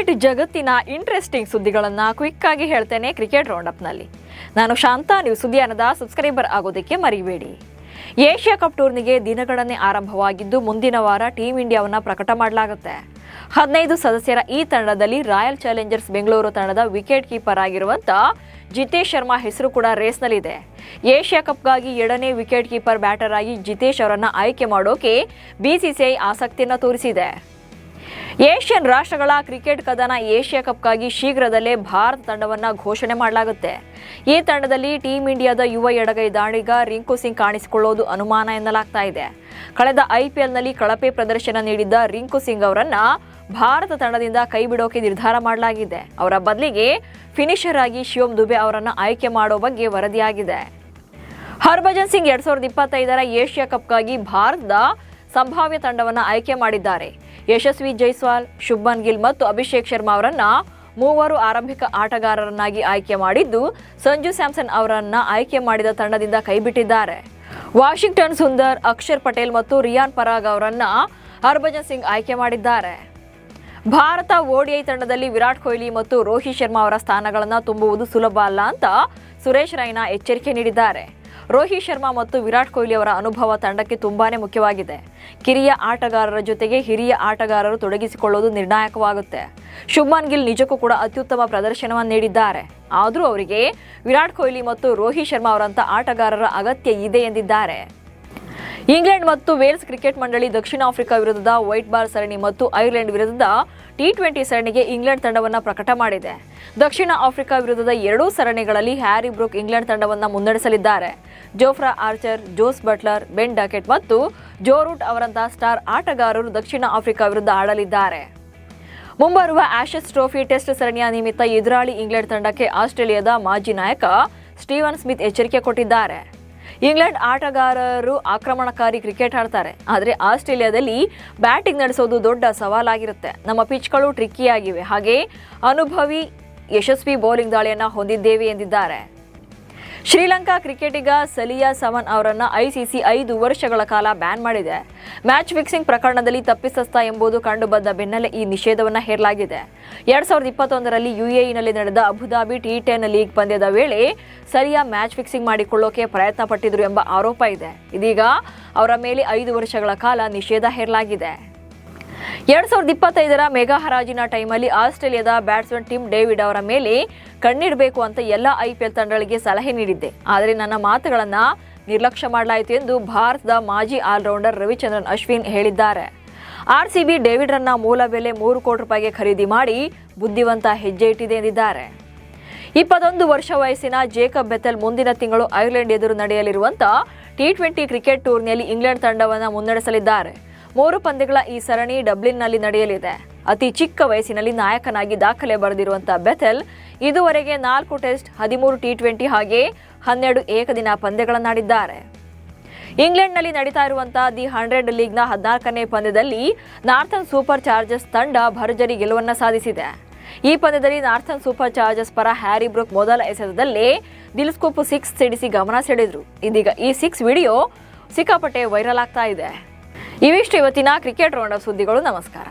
Cricket ಜಗತ್ತಿನ interesting ಸುದ್ದಿಗಳನ್ನು quick ಆಗಿ ಹೇಳ್ತೇನೆ ಕ್ರಿಕೆಟ್ ರೌಂಡ್ ಅಪ್ ನಲ್ಲಿ. ನಾನು ಶಾಂತಾ. ನೀವು ಸುದ್ದಿಯಾನದ ಸಬ್ಸ್ಕ್ರೈಬರ್ ಆಗೋದಕ್ಕೆ ಮರಿಬೇಡಿ. ಏಷ್ಯಾ ಕಪ್ ಟೂರ್ನಿಗೆ ದಿನಗಣನೆ ಆರಂಭವಾಗಿದ್ದು ಮುಂದಿನ ವಾರ ಟೀಮ್ ಇಂಡಿಯಾವನ್ನು ಪ್ರಕಟ ಮಾಡಲಾಗುತ್ತೆ. 15 ಸದಸ್ಯರ ಈ ತಂಡದಲ್ಲಿ ರಾಯಲ್ ಚಾಲೆಂಜರ್ಸ್ ಬೆಂಗಳೂರು ತಂಡದ ವಿಕೆಟ್ ಕೀಪರ್ ಆಗಿರುವಂತ ಜಿತೇಶ್ ಶರ್ಮಾ ಹೆಸರು ಕೂಡ ರೇಸ್ನಲ್ಲಿದೆ. ಏಷ್ಯಾ ಕಪ್ಗಾಗಿ 2ನೇ ವಿಕೆಟ್ ಕೀಪರ್ ಬ್ಯಾಟರ್ ಆಗಿ ಜಿತೇಶ್ ಅವರನ್ನು ಆಯ್ಕೆ ಮಾಡೋಕೆ ಬಿಸಿಸಿಐ ಆಸಕ್ತಿಯನ್ನು ತೋರಿಸಿದೆ. ಏಷ್ಯನ್ ರಾಷ್ಟ್ರಗಳ ಕ್ರಿಕೆಟ್ ಕದನ ಏಷ್ಯಾ ಕಪ್ಗಾಗಿ ಶೀಘ್ರದಲ್ಲೇ ಭಾರತ ತಂಡವನ್ನು ಘೋಷಣೆ ಮಾಡಲಾಗುತ್ತೆ. ಈ ತಂಡದಲ್ಲಿ ಟೀಮ್ ಇಂಡಿಯಾದ ಯುವ ಎಡಗೈ ದಾಳಿಗ ರಿಂಕು ಸಿಂಗ್ ಕಾಣಿಸಿಕೊಳ್ಳುವುದು ಅನುಮಾನ ಎನ್ನಲಾಗ್ತಾ ಇದೆ. ಕಳೆದ ಐಪಿಎಲ್ನಲ್ಲಿ ಕಳಪೆ ಪ್ರದರ್ಶನ ನೀಡಿದ್ದ ರಿಂಕು ಸಿಂಗ್ ಅವರನ್ನ ಭಾರತ ತಂಡದಿಂದ ಕೈಬಿಡೋಕೆ ನಿರ್ಧಾರ ಮಾಡಲಾಗಿದೆ. ಅವರ ಬದಲಿಗೆ ಫಿನಿಷರ್ ಆಗಿ ಶಿವಂ ದುಬೆ ಅವರನ್ನು ಆಯ್ಕೆ ಮಾಡೋ ಬಗ್ಗೆ ವರದಿಯಾಗಿದೆ. ಹರ್ಭಜನ್ ಸಿಂಗ್ 2025ರ ಏಷ್ಯಾ ಕಪ್ಗಾಗಿ ಭಾರತದ ಸಂಭಾವ್ಯ ತಂಡವನ್ನು ಆಯ್ಕೆ ಮಾಡಿದ್ದಾರೆ. ಯಶಸ್ವಿ ಜೈಸ್ವಾಲ್, ಶುಭ್ಮನ್ ಗಿಲ್ ಮತ್ತು ಅಭಿಷೇಕ್ ಶರ್ಮಾ ಅವರನ್ನ ಮೂವರು ಆರಂಭಿಕ ಆಟಗಾರರನ್ನಾಗಿ ಆಯ್ಕೆ ಮಾಡಿದ್ದು, ಸಂಜು ಸ್ಯಾಮ್ಸನ್ ಅವರನ್ನ ಆಯ್ಕೆ ಮಾಡಿದ ತಂಡದಿಂದ ಕೈಬಿಟ್ಟಿದ್ದಾರೆ. ವಾಷಿಂಗ್ಟನ್ ಸುಂದರ್, ಅಕ್ಷರ್ ಪಟೇಲ್ ಮತ್ತು ರಿಯಾನ್ ಪರಾಗ್ ಅವರನ್ನ ಹರ್ಭಜನ್ ಸಿಂಗ್ ಆಯ್ಕೆ ಮಾಡಿದ್ದಾರೆ. ಭಾರತ ಓಡಿಐ ತಂಡದಲ್ಲಿ ವಿರಾಟ್ ಕೊಹ್ಲಿ ಮತ್ತು ರೋಹಿತ್ ಶರ್ಮಾ ಅವರ ಸ್ಥಾನಗಳನ್ನು ತುಂಬುವುದು ಸುಲಭ ಅಲ್ಲ ಅಂತ ಸುರೇಶ್ ರೈನಾ ಎಚ್ಚರಿಕೆ ನೀಡಿದ್ದಾರೆ. ರೋಹಿತ್ ಶರ್ಮಾ ಮತ್ತು ವಿರಾಟ್ ಕೊಹ್ಲಿ ಅವರ ಅನುಭವ ತಂಡಕ್ಕೆ ತುಂಬಾನೇ ಮುಖ್ಯವಾಗಿದೆ. ಕಿರಿಯ ಆಟಗಾರರ ಜೊತೆಗೆ ಹಿರಿಯ ಆಟಗಾರರು ತೊಡಗಿಸಿಕೊಳ್ಳುವುದು ನಿರ್ಣಾಯಕವಾಗುತ್ತೆ. ಶುಭ್ಮನ್ ಗಿಲ್ ನಿಜಕ್ಕೂ ಕೂಡ ಅತ್ಯುತ್ತಮ ಪ್ರದರ್ಶನವನ್ನು ನೀಡಿದ್ದಾರೆ. ಆದರೂ ಅವರಿಗೆ ವಿರಾಟ್ ಕೊಹ್ಲಿ ಮತ್ತು ರೋಹಿತ್ ಶರ್ಮಾ ಅವರಂಥ ಆಟಗಾರರ ಅಗತ್ಯ ಇದೆ ಎಂದಿದ್ದಾರೆ. ಇಂಗ್ಲೆಂಡ್ ಮತ್ತು ವೇಲ್ಸ್ ಕ್ರಿಕೆಟ್ ಮಂಡಳಿ ದಕ್ಷಿಣ ಆಫ್ರಿಕಾ ವಿರುದ್ಧದ ವೈಟ್ ಬಾಲ್ ಸರಣಿ ಮತ್ತು ಐರ್ಲೆಂಡ್ ವಿರುದ್ಧದ T20 ಸರಣಿಗೆ ಇಂಗ್ಲೆಂಡ್ ತಂಡವನ್ನು ಪ್ರಕಟ ಮಾಡಿದೆ. ದಕ್ಷಿಣ ಆಫ್ರಿಕಾ ವಿರುದ್ಧದ 2 ಸರಣಿಗಳಲ್ಲಿ ಹ್ಯಾರಿ ಬ್ರೂಕ್ ಇಂಗ್ಲೆಂಡ್ ತಂಡವನ್ನು ಮುನ್ನಡೆಸಲಿದ್ದಾರೆ. ಜೋಫ್ರಾ ಆರ್ಚರ್, ಜೋಸ್ ಬಟ್ಲರ್, ಬೆನ್ ಡಕೆಟ್ ಮತ್ತು ಜೋ ರೂಟ್ ಅವರಂತಹ ಸ್ಟಾರ್ ಆಟಗಾರರು ದಕ್ಷಿಣ ಆಫ್ರಿಕಾ ವಿರುದ್ಧ ಆಡಲಿದ್ದಾರೆ. ಮುಂಬರುವ ಆಶಸ್ ಟ್ರೋಫಿ ಟೆಸ್ಟ್ ಸರಣಿಯ ನಿಮಿತ್ತ ಎದುರಾಳಿ ಇಂಗ್ಲೆಂಡ್ ತಂಡಕ್ಕೆ ಆಸ್ಟ್ರೇಲಿಯಾದ ಮಾಜಿ ನಾಯಕ ಸ್ಟೀವನ್ ಸ್ಮಿತ್ ಎಚ್ಚರಿಕೆ ಕೊಟ್ಟಿದ್ದಾರೆ. ಇಂಗ್ಲೆಂಡ್ ಆಟಗಾರರು ಆಕ್ರಮಣಕಾರಿ ಕ್ರಿಕೆಟ್ ಆಡ್ತಾರೆ, ಆದರೆ ಆಸ್ಟ್ರೇಲಿಯಾದಲ್ಲಿ ಬ್ಯಾಟಿಂಗ್ ನಡೆಸೋದು ದೊಡ್ಡ ಸವಾಲಾಗಿರುತ್ತೆ. ನಮ್ಮ ಪಿಚ್ಗಳು ಟ್ರಿಕ್ಕಿಯಾಗಿವೆ, ಹಾಗೆ ಅನುಭವಿ ಯಶಸ್ವಿ ಬೌಲಿಂಗ್ ದಾಳಿಯನ್ನು ಹೊಂದಿದ್ದೇವೆ ಎಂದಿದ್ದಾರೆ. ಶ್ರೀಲಂಕಾ ಕ್ರಿಕೆಟಿಗ ಸಲಿಯಾ ಸಮನ್ ಅವರನ್ನು ಐಸಿಸಿ 5 ವರ್ಷಗಳ ಕಾಲ ಬ್ಯಾನ್ ಮಾಡಿದೆ. ಮ್ಯಾಚ್ ಫಿಕ್ಸಿಂಗ್ ಪ್ರಕರಣದಲ್ಲಿ ತಪ್ಪಿತಸ್ಥ ಎಂಬುದು ಕಂಡುಬಂದ ಬೆನ್ನಲ್ಲೇ ಈ ನಿಷೇಧವನ್ನು ಹೇರಲಾಗಿದೆ. 2021ರಲ್ಲಿ ಯುಎಇನಲ್ಲಿ ನಡೆದ ಅಬುಧಾಬಿ T10 ಲೀಗ್ ಪಂದ್ಯದ ವೇಳೆ ಸಲಿಯಾ ಮ್ಯಾಚ್ ಫಿಕ್ಸಿಂಗ್ ಮಾಡಿಕೊಳ್ಳೋಕೆ ಪ್ರಯತ್ನ ಪಟ್ಟಿದ್ರು ಎಂಬ ಆರೋಪ ಇದೆ. ಇದೀಗ ಅವರ ಮೇಲೆ 5 ವರ್ಷಗಳ ಕಾಲ ನಿಷೇಧ ಹೇರಲಾಗಿದೆ. 2025ರ ಮೆಗಾ ಹರಾಜಿನ ಟೈಮಲ್ಲಿ ಆಸ್ಟ್ರೇಲಿಯಾದ ಬ್ಯಾಟ್ಸ್ಮನ್ ಟಿಮ್ ಡೇವಿಡ್ ಅವರ ಮೇಲೆ ಕಣ್ಣಿಡಬೇಕು ಅಂತ ಎಲ್ಲ ಐಪಿಎಲ್ ತಂಡಗಳಿಗೆ ಸಲಹೆ ನೀಡಿದ್ದೆ, ಆದರೆ ನನ್ನ ಮಾತುಗಳನ್ನು ನಿರ್ಲಕ್ಷ್ಯ ಮಾಡಲಾಯಿತು ಎಂದು ಭಾರತದ ಮಾಜಿ ಆಲ್ರೌಂಡರ್ ರವಿಚಂದ್ರನ್ ಅಶ್ವಿನ್ ಹೇಳಿದ್ದಾರೆ. ಆರ್ಸಿಬಿ ಡೇವಿಡ್ ರನ್ನ ಮೂಲ ಬೆಲೆ 3 ಕೋಟಿ ರೂಪಾಯಿಗೆ ಖರೀದಿ ಮಾಡಿ ಬುದ್ಧಿವಂತ ಹೆಜ್ಜೆ ಇಟ್ಟಿದೆ ಎಂದಿದ್ದಾರೆ. 21 ವರ್ಷ ವಯಸ್ಸಿನ ಜೇಕಬ್ ಬೆಥೆಲ್ ಮುಂದಿನ ತಿಂಗಳು ಐರ್ಲೆಂಡ್ ಎದುರು ನಡೆಯಲಿರುವಂತಹ T20 ಕ್ರಿಕೆಟ್ ಟೂರ್ನಿಯಲ್ಲಿ ಇಂಗ್ಲೆಂಡ್ ತಂಡವನ್ನು ಮುನ್ನಡೆಸಲಿದ್ದಾರೆ. 3 ಪಂದ್ಯಗಳ ಈ ಸರಣಿ ಡಬ್ಲಿನ್ನಲ್ಲಿ ನಡೆಯಲಿದೆ. ಅತಿ ಚಿಕ್ಕ ವಯಸ್ಸಿನಲ್ಲಿ ನಾಯಕನಾಗಿ ದಾಖಲೆ ಬರೆದಿರುವಂತಹ ಬೆಥೆಲ್ ಇದುವರೆಗೆ 4 ಟೆಸ್ಟ್, 13 T20 ಹಾಗೆ 12 ಏಕದಿನ ಪಂದ್ಯಗಳನ್ನಾಡಿದ್ದಾರೆ. ಇಂಗ್ಲೆಂಡ್ನಲ್ಲಿ ನಡೀತಾ ಇರುವಂತಹ ದಿ 100 ಲೀಗ್ನ 14ನೇ ಪಂದ್ಯದಲ್ಲಿ ನಾರ್ಥನ್ ಸೂಪರ್ ಚಾರ್ಜರ್ಸ್ ತಂಡ ಭರ್ಜರಿ ಗೆಲುವನ್ನು ಸಾಧಿಸಿದೆ. ಈ ಪಂದ್ಯದಲ್ಲಿ ನಾರ್ಥನ್ ಸೂಪರ್ ಚಾರ್ಜರ್ಸ್ ಪರ ಹ್ಯಾರಿ ಬ್ರೂಕ್ ಮೊದಲ ಎಸೆತದಲ್ಲೇ ದಿಲ್ಸ್ಕೂಪ್ 6 ಸಿಡಿಸಿ ಗಮನ ಸೆಳೆದ್ರು. ಇದೀಗ ಈ 6 ವಿಡಿಯೋ ಸಿಕ್ಕಾಪಟ್ಟೆ ವೈರಲ್ ಆಗ್ತಾ ಇದೆ. ಇವಿಷ್ಟು ಇವತ್ತಿನ ಕ್ರಿಕೆಟ್ ರೌಂಡ್ ಅಪ್ ಸುದ್ದಿಗಳು. ನಮಸ್ಕಾರ.